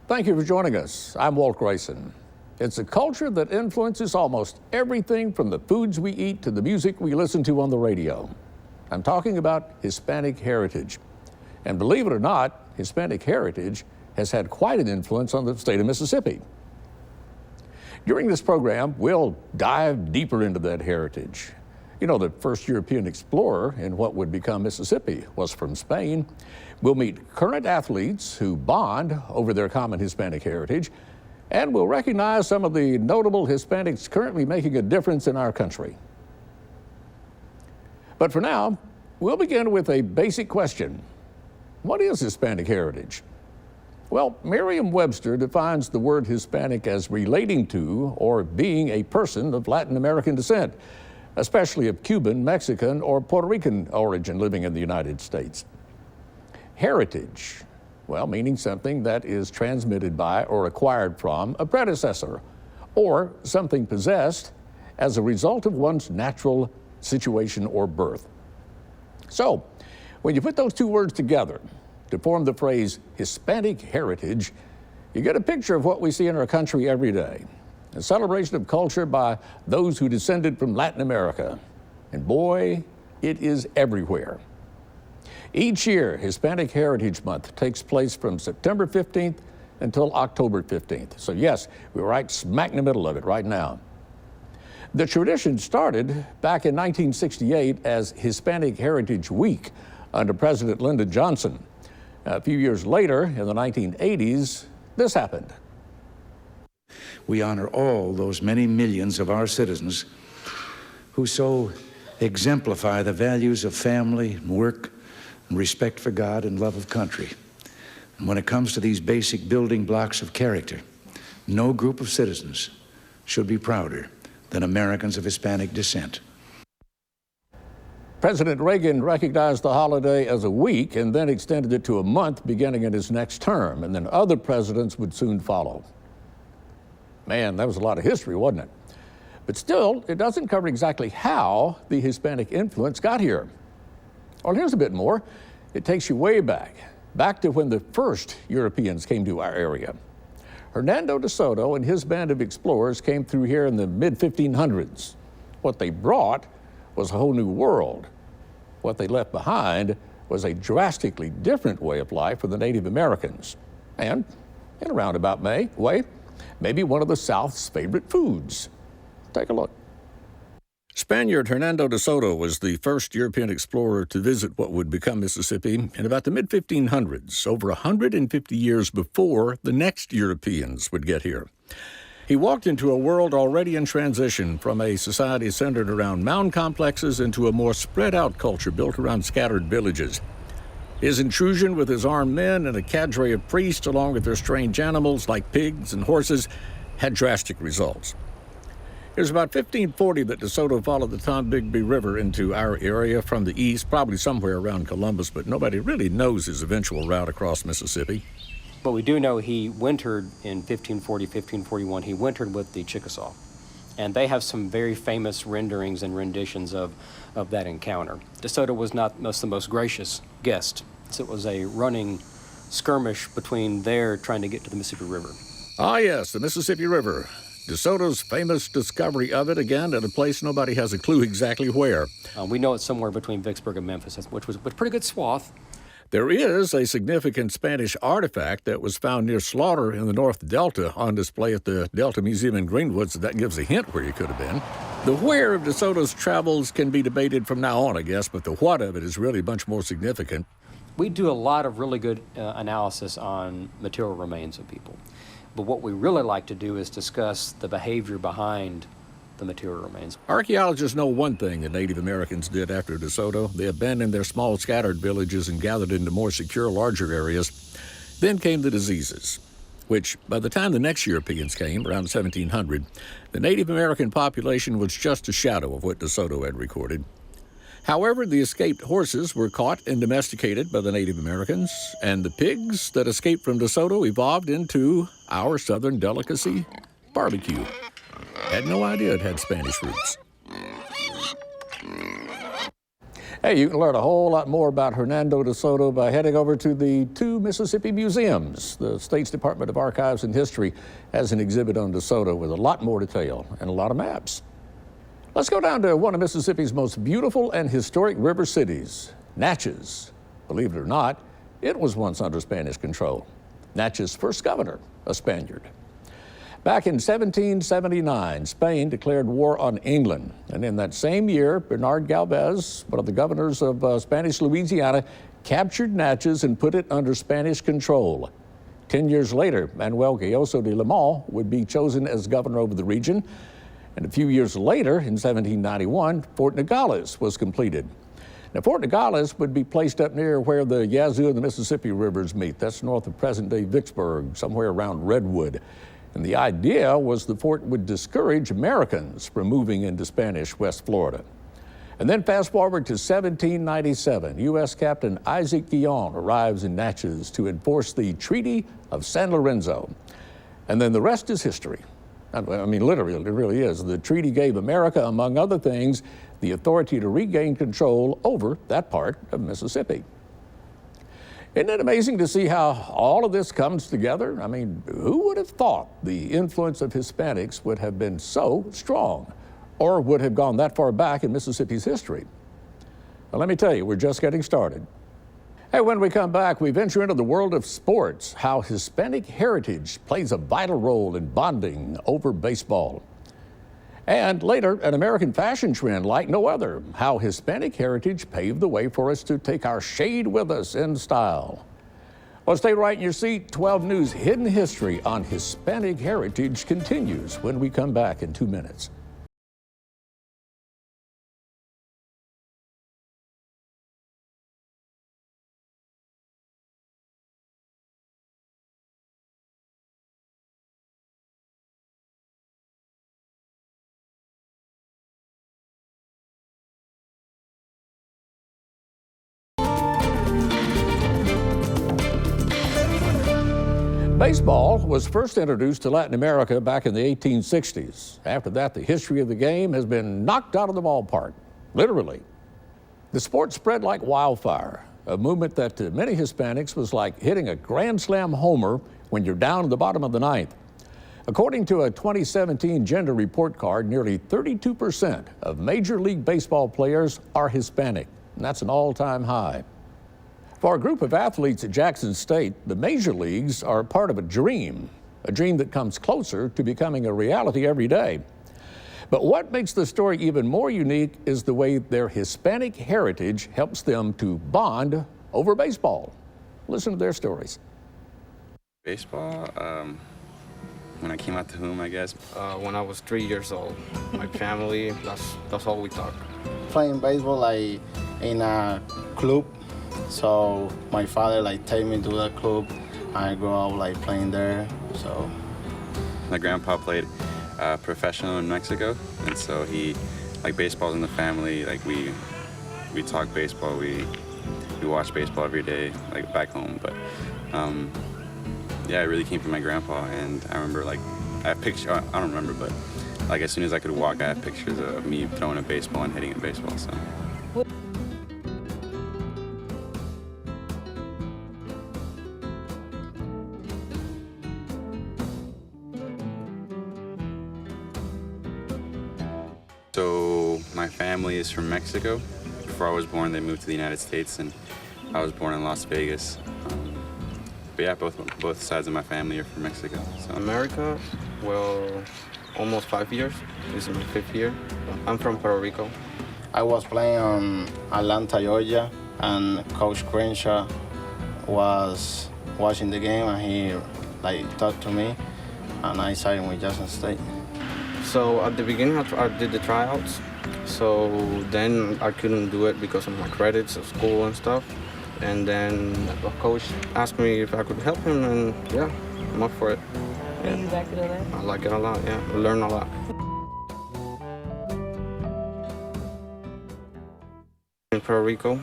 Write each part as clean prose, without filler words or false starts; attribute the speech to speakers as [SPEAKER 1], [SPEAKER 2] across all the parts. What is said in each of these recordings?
[SPEAKER 1] Thank you for joining us. I'm Walt Grayson. It's a culture that influences almost everything from the foods we eat to the music we listen to on the radio. I'm talking about Hispanic heritage. And believe it or not, Hispanic heritage has had quite an influence on the state of Mississippi. During this program, we'll dive deeper into that heritage. You know, the first European explorer in what would become Mississippi was from Spain. We'll meet current athletes who bond over their common Hispanic heritage, and we'll recognize some of the notable Hispanics currently making a difference in our country. But for now, we'll begin with a basic question. What is Hispanic heritage? Well, Merriam-Webster defines the word Hispanic as relating to or being a person of Latin American descent, especially of Cuban, Mexican, or Puerto Rican origin living in the United States. Heritage, well, meaning something that is transmitted by or acquired from a predecessor, or something possessed as a result of one's natural situation or birth. So, when you put those two words together to form the phrase Hispanic heritage, you get a picture of what we see in our country every day. A celebration of culture by those who descended from Latin America. And boy, it is everywhere. Each year, Hispanic Heritage Month takes place from September 15th until October 15th. So yes, we're right smack in the middle of it right now. The tradition started back in 1968 as Hispanic Heritage Week under President Lyndon Johnson. A few years later, in the 1980s, this happened.
[SPEAKER 2] We honor all those many millions of our citizens who so exemplify the values of family, work, and respect for God and love of country. And when it comes to these basic building blocks of character, no group of citizens should be prouder than Americans of Hispanic descent.
[SPEAKER 1] President Reagan recognized the holiday as a week and then extended it to a month beginning in his next term, and then other presidents would soon follow. Man, that was a lot of history, wasn't it? But still, it doesn't cover exactly how the Hispanic influence got here. Well, here's a bit more. It takes you way back to when the first Europeans came to our area. Hernando de Soto and his band of explorers came through here in the mid-1500s. What they brought was a whole new world. What they left behind was a drastically different way of life for the Native Americans. And, in a roundabout way, maybe one of the South's favorite foods. Take a look. Spaniard Hernando de Soto was the first European explorer to visit what would become Mississippi in about the mid-1500s, over 150 years before the next Europeans would get here. He walked into a world already in transition from a society centered around mound complexes into a more spread-out culture built around scattered villages. His intrusion with his armed men and a cadre of priests along with their strange animals like pigs and horses had drastic results. It was about 1540 that De Soto followed the Tombigbee River into our area from the east, probably somewhere around Columbus, but nobody really knows his eventual route across Mississippi.
[SPEAKER 3] But we do know he wintered in 1540, 1541. He wintered with the Chickasaw. And they have some very famous renderings and renditions of that encounter. De Soto was not the most gracious guest. So it was a running skirmish between there trying to get to the Mississippi River.
[SPEAKER 1] Ah, yes, the Mississippi River. De Soto's famous discovery of it, again, at a place nobody has a clue exactly where.
[SPEAKER 3] We know it's somewhere between Vicksburg and Memphis, which was a pretty good swath.
[SPEAKER 1] There is a significant Spanish artifact that was found near Slaughter in the North Delta on display at the Delta Museum in Greenwood, so that gives a hint where you could have been. The where of De Soto's travels can be debated from now on, I guess, but the what of it is really much more significant.
[SPEAKER 3] We do a lot of really good analysis on material remains of people. But what we really like to do is discuss the behavior behind the material remains.
[SPEAKER 1] Archaeologists know one thing the Native Americans did after De Soto. They abandoned their small scattered villages and gathered into more secure, larger areas. Then came the diseases, which by the time the next Europeans came, around 1700, the Native American population was just a shadow of what De Soto had recorded. However, the escaped horses were caught and domesticated by the Native Americans, and the pigs that escaped from De Soto evolved into our southern delicacy, barbecue. Had no idea it had Spanish roots. Hey, you can learn a whole lot more about Hernando de Soto by heading over to the two Mississippi museums. The state's Department of Archives and History has an exhibit on de Soto with a lot more detail and a lot of maps. Let's go down to one of Mississippi's most beautiful and historic river cities, Natchez. Believe it or not, it was once under Spanish control. Natchez' first governor, a Spaniard. Back in 1779, Spain declared war on England. And in that same year, Bernard Galvez, one of the governors of Spanish Louisiana, captured Natchez and put it under Spanish control. 10 years later, Manuel Gayoso de Limón would be chosen as governor over the region. And a few years later, in 1791, Fort Nogales was completed. Now, Fort Nogales would be placed up near where the Yazoo and the Mississippi rivers meet. That's north of present-day Vicksburg, somewhere around Redwood. And the idea was the fort would discourage Americans from moving into Spanish West Florida. And then fast forward to 1797, U.S. Captain Isaac Guion arrives in Natchez to enforce the Treaty of San Lorenzo. And then the rest is history. I mean, literally, it really is. The treaty gave America, among other things, the authority to regain control over that part of Mississippi. Isn't it amazing to see how all of this comes together? I mean, who would have thought the influence of Hispanics would have been so strong or would have gone that far back in Mississippi's history? Well, let me tell you, we're just getting started. Hey, when we come back, we venture into the world of sports, how Hispanic heritage plays a vital role in bonding over baseball. And later, an American fashion trend like no other, how Hispanic heritage paved the way for us to take our shade with us in style. Well, stay right in your seat. 12 News Hidden History on Hispanic heritage continues when we come back in 2 minutes. Baseball was first introduced to Latin America back in the 1860s. After that, the history of the game has been knocked out of the ballpark, literally. The sport spread like wildfire, a movement that to many Hispanics was like hitting a grand slam homer when you're down at the bottom of the ninth. According to a 2017 gender report card, nearly 32% of Major League Baseball players are Hispanic, and that's an all-time high. For a group of athletes at Jackson State, the major leagues are part of a dream that comes closer to becoming a reality every day. But what makes the story even more unique is the way their Hispanic heritage helps them to bond over baseball. Listen to their stories.
[SPEAKER 4] Baseball, when I came out to whom, I guess.
[SPEAKER 5] When I was 3 years old. My family, that's all we talk.
[SPEAKER 6] Playing baseball like in a club. So my father take me to the club. I grew up playing there. So
[SPEAKER 4] My grandpa played professional in Mexico, and so he baseball's in the family. We talk baseball. We watch baseball every day, back home. But yeah, it really came from my grandpa. And I remember I have pictures. I don't remember, but as soon as I could walk, I have pictures of me throwing a baseball and hitting a baseball. So. So my family is from Mexico. Before I was born, they moved to the United States, and I was born in Las Vegas. But yeah, both sides of my family are from Mexico. So.
[SPEAKER 5] America, well, almost 5 years. This is my 5th year. I'm from Puerto Rico.
[SPEAKER 6] I was playing on Atlanta, Georgia, and Coach Crenshaw was watching the game, and he talked to me, and I signed with Jackson State.
[SPEAKER 5] So at the beginning, I did the tryouts. So then I couldn't do it because of my credits of school and stuff. And then the coach asked me if I could help him, and yeah, I'm up for it.
[SPEAKER 7] Yeah. You like it a lot?
[SPEAKER 5] I like it a lot, yeah. I learn a lot. In Puerto Rico,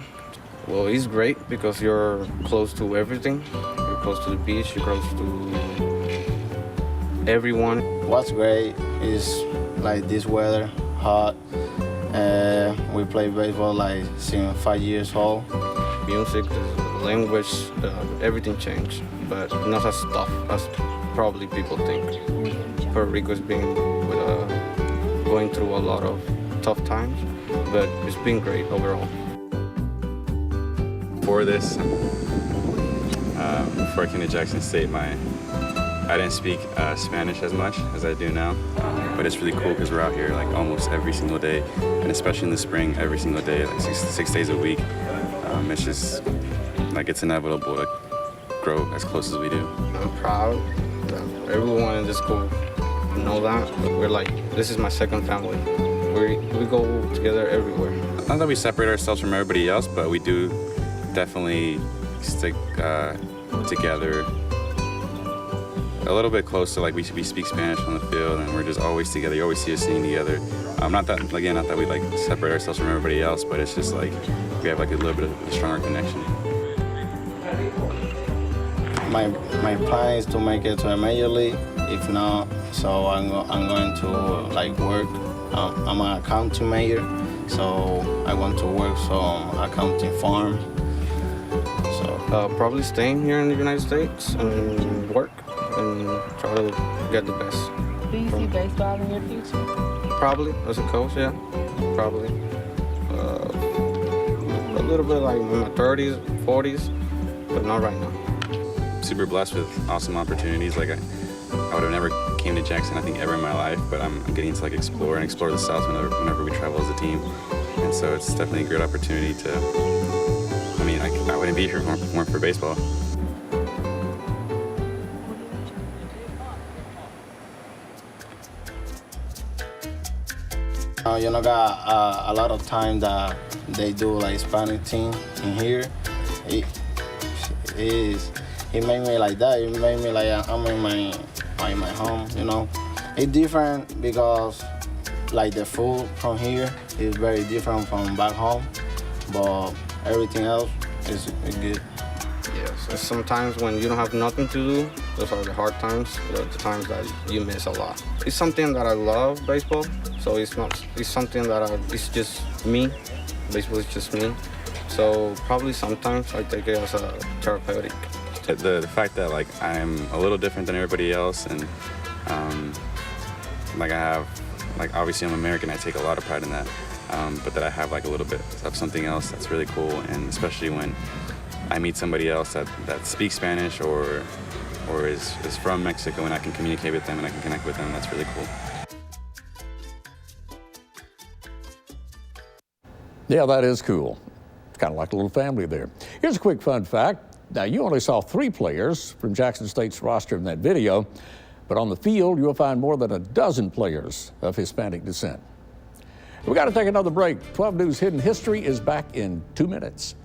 [SPEAKER 5] well, it's great because you're close to everything. You're close to the beach, you're close to everyone.
[SPEAKER 6] What's great is this weather, hot, We play baseball like since 5 years old.
[SPEAKER 5] Music, the language, everything changed, but not as tough as probably people think. Puerto Rico is going through a lot of tough times, but it's been great overall.
[SPEAKER 4] For this, before I came to Jackson State, I didn't speak Spanish as much as I do now, but it's really cool because we're out here like almost every single day, and especially in the spring, every single day, like six days a week. It's just like it's inevitable to grow as close as we do.
[SPEAKER 5] I'm proud that everyone in this school know that. We're like, this is my second family. We go together everywhere.
[SPEAKER 4] Not that we separate ourselves from everybody else, but we do definitely stick together a little bit closer. Like we speak Spanish on the field, and we're just always together. You always see us singing together. Not that we like separate ourselves from everybody else, but it's just like we have like a little bit of a stronger connection.
[SPEAKER 6] My plan is to make it to a major league. If not, so I'm going to like work. I'm an accounting major, so I want to work some accounting firm. So
[SPEAKER 5] probably staying here in the United States and work and try to get the best.
[SPEAKER 7] Do you see baseball in your future?
[SPEAKER 5] Probably as a coach, yeah. Probably. A little bit like in my 30s, 40s, but not right now.
[SPEAKER 4] Super blessed with awesome opportunities. Like I would have never came to Jackson, I think, ever in my life, but I'm getting to like explore the South whenever we travel as a team. And so it's definitely a great opportunity to, I wouldn't be here if it weren't for baseball.
[SPEAKER 6] Got a lot of time that they do like Hispanic team in here. It made me like that. It made me like I'm in my home. It's different because like the food from here is very different from back home, but everything else is good.
[SPEAKER 5] Yes, sometimes when you don't have nothing to do, those are the hard times, the times that you miss a lot. It's something that I love, baseball, so it's something that it's just me. Baseball is just me. So probably sometimes I take it as a therapeutic.
[SPEAKER 4] The fact that like I'm a little different than everybody else, and like I have, like obviously I'm American, I take a lot of pride in that, but that I have like a little bit of something else that's really cool, and especially when I meet somebody else that speaks Spanish or is from Mexico, and I can communicate with them and I can connect with them. That's really cool.
[SPEAKER 1] Yeah, that is cool. It's kind of like a little family there. Here's a quick fun fact. Now, you only saw 3 players from Jackson State's roster in that video, but on the field, you'll find more than a dozen players of Hispanic descent. We got to take another break. 12 News Hidden History is back in 2 minutes.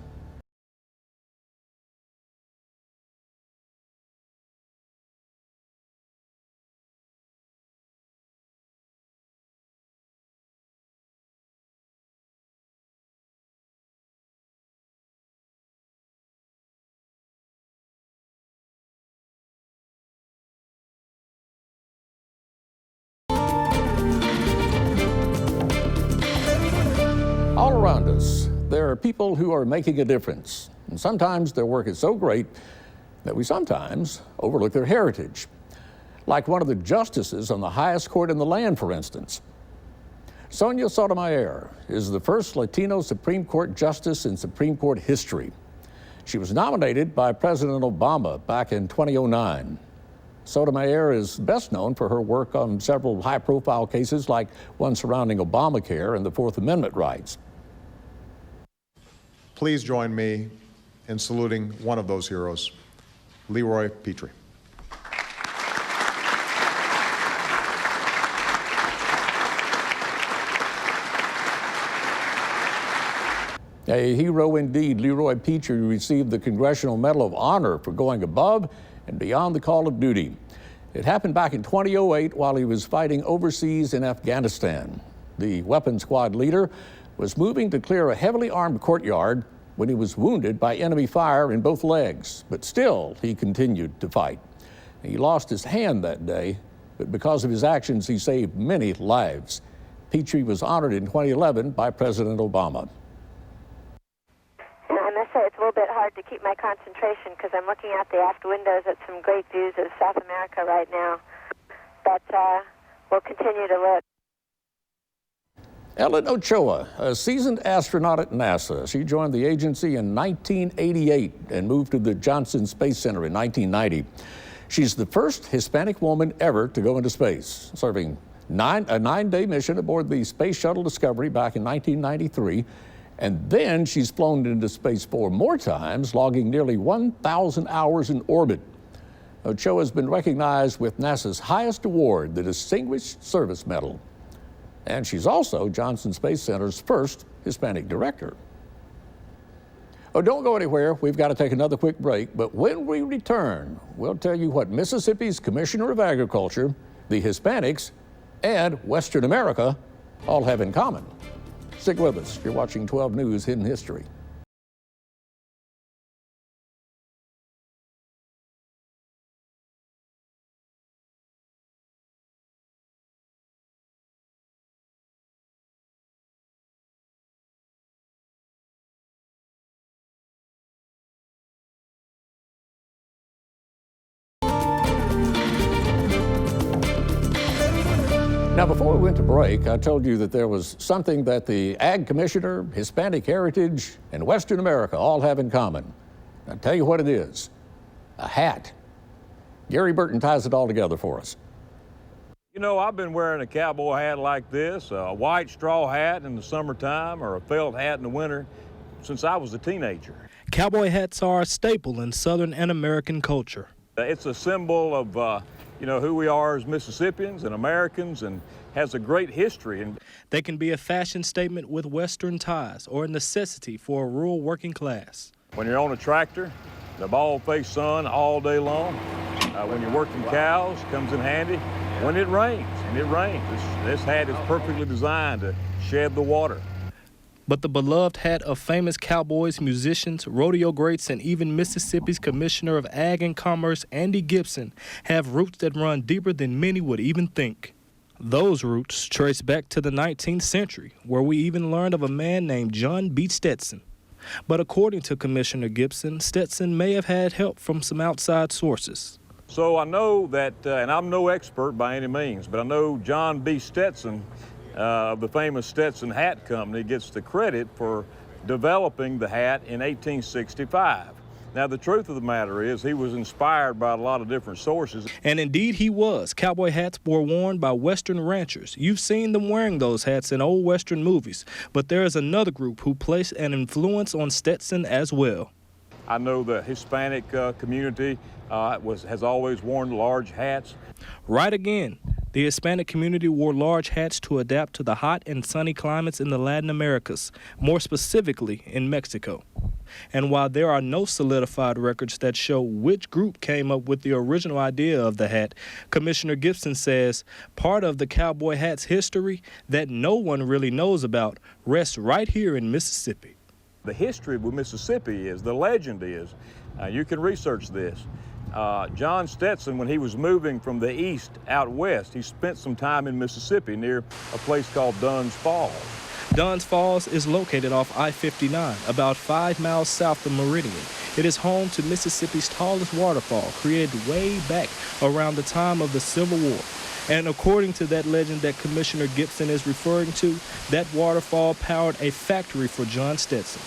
[SPEAKER 1] All around us, there are people who are making a difference. And sometimes their work is so great that we sometimes overlook their heritage. Like one of the justices on the highest court in the land, for instance. Sonia Sotomayor is the first Latino Supreme Court justice in Supreme Court history. She was nominated by President Obama back in 2009. Sotomayor is best known for her work on several high-profile cases like one surrounding Obamacare and the Fourth Amendment rights.
[SPEAKER 8] Please join me in saluting one of those heroes, Leroy Petrie.
[SPEAKER 1] A hero indeed, Leroy Petrie received the Congressional Medal of Honor for going above and beyond the call of duty. It happened back in 2008 while he was fighting overseas in Afghanistan. The weapons squad leader was moving to clear a heavily armed courtyard when he was wounded by enemy fire in both legs, but still he continued to fight. He lost his hand that day, but because of his actions, he saved many lives. Petrie was honored in 2011 by President Obama.
[SPEAKER 9] I must say it's a little bit hard to keep my concentration because I'm looking out the aft windows at some great views of South America right now. But we'll continue to look.
[SPEAKER 1] Ellen Ochoa, a seasoned astronaut at NASA. She joined the agency in 1988 and moved to the Johnson Space Center in 1990. She's the first Hispanic woman ever to go into space, serving a 9-day mission aboard the Space Shuttle Discovery back in 1993. And then she's flown into space 4 more times, logging nearly 1,000 hours in orbit. Ochoa has been recognized with NASA's highest award, the Distinguished Service Medal. And she's also Johnson Space Center's first Hispanic director. Oh, don't go anywhere. We've got to take another quick break. But when we return, we'll tell you what Mississippi's Commissioner of Agriculture, the Hispanics, and Western America all have in common. Stick with us. You're watching 12 News Hidden History. Now, before we went to break, I told you that there was something that the Ag Commissioner, Hispanic Heritage, and Western America all have in common. I'll tell you what it is: a hat. Gary Burton ties it all together for us.
[SPEAKER 10] You know, I've been wearing a cowboy hat like this, a white straw hat in the summertime or a felt hat in the winter, since I was a teenager.
[SPEAKER 11] Cowboy hats are a staple in Southern and American culture.
[SPEAKER 10] It's a symbol of who we are as Mississippians and Americans, and has a great history. And
[SPEAKER 11] they can be a fashion statement with Western ties or a necessity for a rural working class.
[SPEAKER 10] When you're on a tractor, the bald-faced sun all day long, when you're working cows, comes in handy. When it rains, and it rains, this hat is perfectly designed to shed the water.
[SPEAKER 11] But the beloved hat of famous cowboys, musicians, rodeo greats, and even Mississippi's Commissioner of Ag and Commerce, Andy Gibson, have roots that run deeper than many would even think. Those roots trace back to the 19th century, where we even learned of a man named John B. Stetson. But according to Commissioner Gibson, Stetson may have had help from some outside sources.
[SPEAKER 10] So I know that, and I'm no expert by any means, but I know John B. Stetson of the famous Stetson Hat Company gets the credit for developing the hat in 1865. Now, the truth of the matter is he was inspired by a lot of different sources.
[SPEAKER 11] And indeed he was. Cowboy hats were worn by Western ranchers. You've seen them wearing those hats in old Western movies. But there is another group who placed an influence on Stetson as well.
[SPEAKER 10] I know the Hispanic community has always worn large hats.
[SPEAKER 11] Right again. The Hispanic community wore large hats to adapt to the hot and sunny climates in the Latin Americas, more specifically in Mexico. And while there are no solidified records that show which group came up with the original idea of the hat, Commissioner Gibson says part of the cowboy hat's history that no one really knows about rests right here in Mississippi.
[SPEAKER 10] The history of Mississippi is, the legend is, you can research this. John Stetson, when he was moving from the east out west, he spent some time in Mississippi near a place called Dunn's Falls.
[SPEAKER 11] Dunn's Falls is located off I-59, about 5 miles south of Meridian. It is home to Mississippi's tallest waterfall, created way back around the time of the Civil War. And according to that legend that Commissioner Gibson is referring to, that waterfall powered a factory for John Stetson.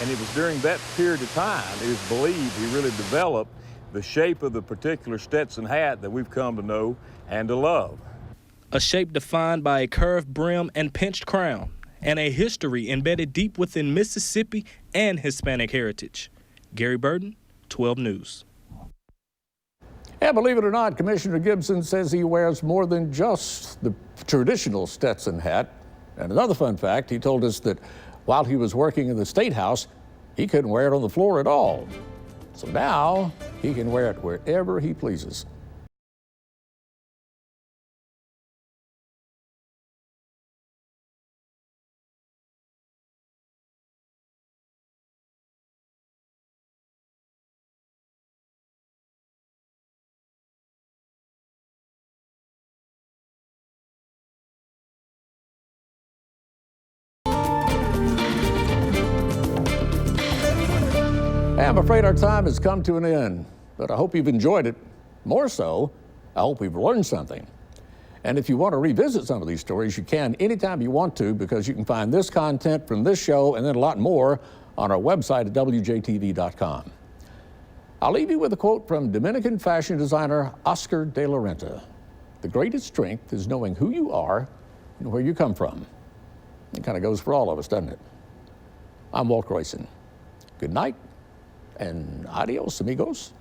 [SPEAKER 10] And it was during that period of time, it is believed, he really developed the shape of the particular Stetson hat that we've come to know and to love.
[SPEAKER 11] A shape defined by a curved brim and pinched crown, and a history embedded deep within Mississippi and Hispanic heritage. Gary Burton, 12 News.
[SPEAKER 1] Yeah, believe it or not, Commissioner Gibson says he wears more than just the traditional Stetson hat. And another fun fact, he told us that while he was working in the State House, he couldn't wear it on the floor at all. So now he can wear it wherever he pleases. Hey, I'm afraid our time has come to an end, but I hope you've enjoyed it. More so, I hope we've learned something. And if you want to revisit some of these stories, you can anytime you want to, because you can find this content from this show and then a lot more on our website at WJTV.com. I'll leave you with a quote from Dominican fashion designer Oscar de la Renta. The greatest strength is knowing who you are and where you come from. It kind of goes for all of us, doesn't it? I'm Walt Royson. Good night and adios, amigos.